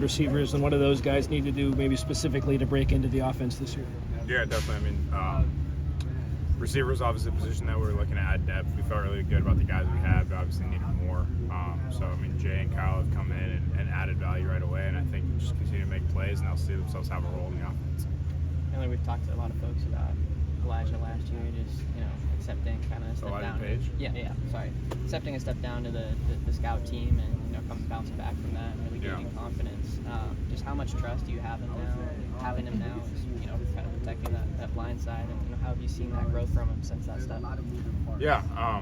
receivers, and what do those guys need to do maybe specifically to break into the offense this year? Yeah, definitely. I mean, receivers obviously a position that we're looking to add depth. We felt really good about the guys we had, but obviously needed more. So, I mean, Jay and Kyle have come in and added value right away, and I think we'll just continue to make plays, and they'll see themselves have a role in the offense. And like we've talked to a lot of folks about Elijah last year, just, accepting kind of a step down. Page? Sorry. Accepting a step down to the scout team and, coming bouncing back from that and really gaining confidence. Just how much trust do you have him now? Having him now is, kind of protecting that blind side, and how have you seen that growth from him since that step? Yeah, I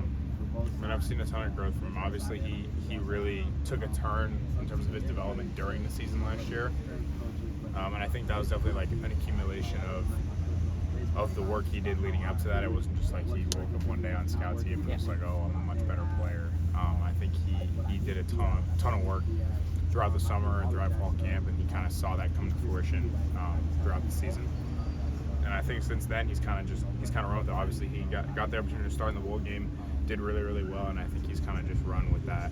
mean, I've seen a ton of growth from him. Obviously, he really took a turn in terms of his development during the season last year, and I think that was definitely like an accumulation of the work he did leading up to that. It wasn't just like he woke up one day on scout team and was like, oh, I'm a much better player. I think he did a ton of work throughout the summer and throughout fall camp, and he kind of saw that come to fruition throughout the season. And I think since then he's kind of run with it. Obviously, he got the opportunity to start in the bowl game, did really, really well, and I think he's kind of just run with that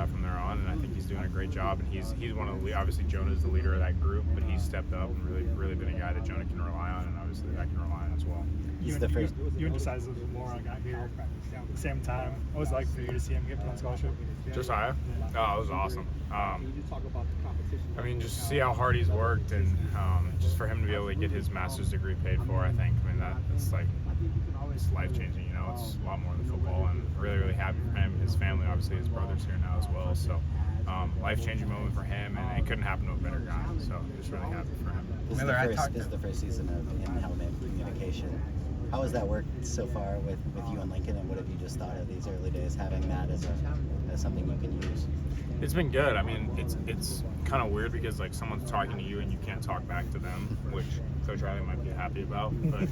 from there on. And I think he's doing a great job. And he's one of the obviously Jonah's the leader of that group, but he's stepped up and really been a guy that Jonah can rely on, and obviously I can rly on as well. You emphasized a little more on got here at the same time. What was it like for you to see him get put on scholarship? Josiah? Oh, it was awesome. I mean, just to see how hard he's worked, and just for him to be able to get his master's degree paid for, I mean, it's life-changing, It's a lot more than football, and really, really happy for him. His family, obviously, his brother's here now as well, so life-changing moment for him, and it couldn't happen to a better guy, so just really happy for him. This is the first season of in-helmet communication. How has that worked so far with you and Lincoln, and what have you just thought of these early days, having that as something you can use? It's been good. I mean, it's kind of weird because like someone's talking to you and you can't talk back to them, which Coach Riley might be happy about. But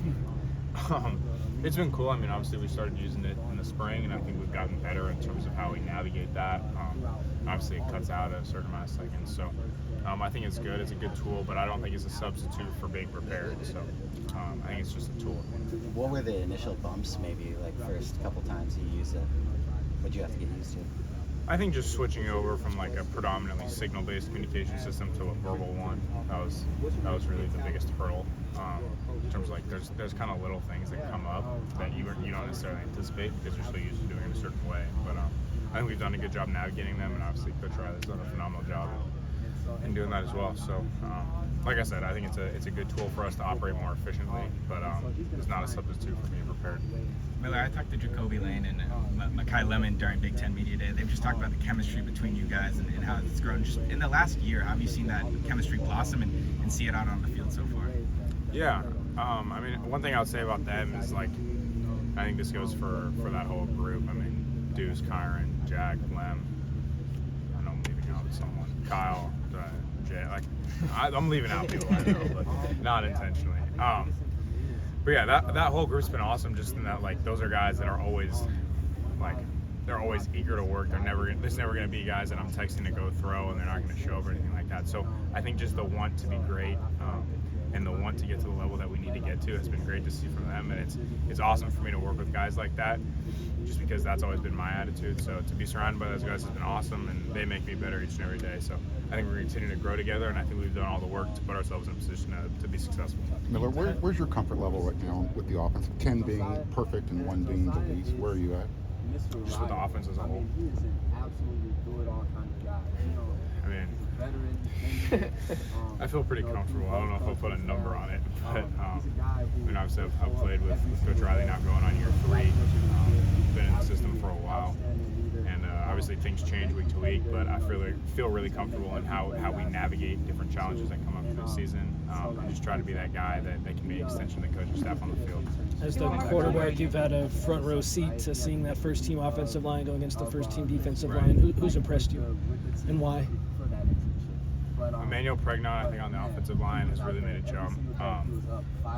it's been cool. I mean, obviously we started using it in the spring, and I think we've gotten better in terms of how we navigate that. Obviously, it cuts out a certain amount of seconds, so I think it's good. It's a good tool, but I don't think it's a substitute for being prepared. So I think it's just a tool. What were the initial bumps, maybe like first couple times you used it? What did you have to get used to? I think just switching over from like a predominantly signal-based communication system to a verbal one, that was really the biggest hurdle. In terms of like there's kind of little things that come up that you don't necessarily anticipate because you're so used to doing it a certain way. But I think we've done a good job navigating them, and obviously Coach Riley's done a phenomenal job in doing that as well. So like I said, I think it's a good tool for us to operate more efficiently, but it's not a substitute for being prepared. Miller, I talked to Jacoby Lane and Makai Lemon during Big Ten Media Day. They've just talked about the chemistry between you guys and how it's grown. Just in the last year, have you seen that chemistry blossom and see it out on the field so far? Yeah. I mean, one thing I would say about them is, like, I think this goes for that whole group. I mean, Deuce, Kyron, Jack, Lem. I know I'm leaving out someone. Kyle, Jay. Like, I'm leaving out people I know, but not intentionally. But yeah, that whole group's been awesome. Just in that, like, those are guys that are always, like, they're always eager to work. There's never going to be guys that I'm texting to go throw and they're not going to show up or anything like that. So I think just the want to be great and the want to get to the level that we need to get to has been great to see from them. And it's awesome for me to work with guys like that, just because that's always been my attitude. So to be surrounded by those guys has been awesome, and they make me better each and every day. So I think we're continuing to grow together, and I think we've done all the work to put ourselves in a position to be successful. Miller, where's your comfort level right now with the offense? 10 being perfect and 1 being the least. Where are you at? Just with the offense as a whole. I mean, I feel pretty comfortable. I don't know if I'll put a number on it, but I mean, obviously I've played with Coach Riley now going on year 3. Been in the system for a while, and obviously things change week to week, but I feel really comfortable in how we navigate different challenges that come up through the season. And just try to be that guy that can be an extension of the coaching staff on the field. As the quarterback, you've had a front row seat to seeing that first team offensive line go against the first team defensive line. Who's impressed you, and why? Emmanuel Pregnant, I think, on the offensive line has really made a jump.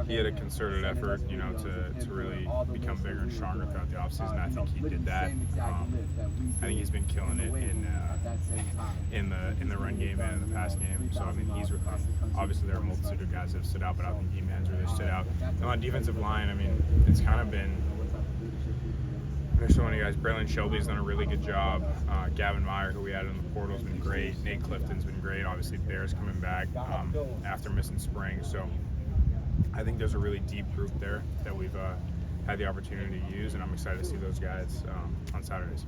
He had a concerted effort, to really become bigger and stronger throughout the offseason. I think he did that. I think he's been killing it in the run game and in the pass game. So I mean, obviously there are a multitude of guys that have stood out, but I don't think he has really stood out. And on defensive line, I mean, it's kind of been There's so many guys. Braylon Shelby's done a really good job. Gavin Meyer, who we had in the portal, has been great. Nate Clifton's been great. Obviously, Bear's coming back after missing spring. So I think there's a really deep group there that we've had the opportunity to use, and I'm excited to see those guys on Saturdays.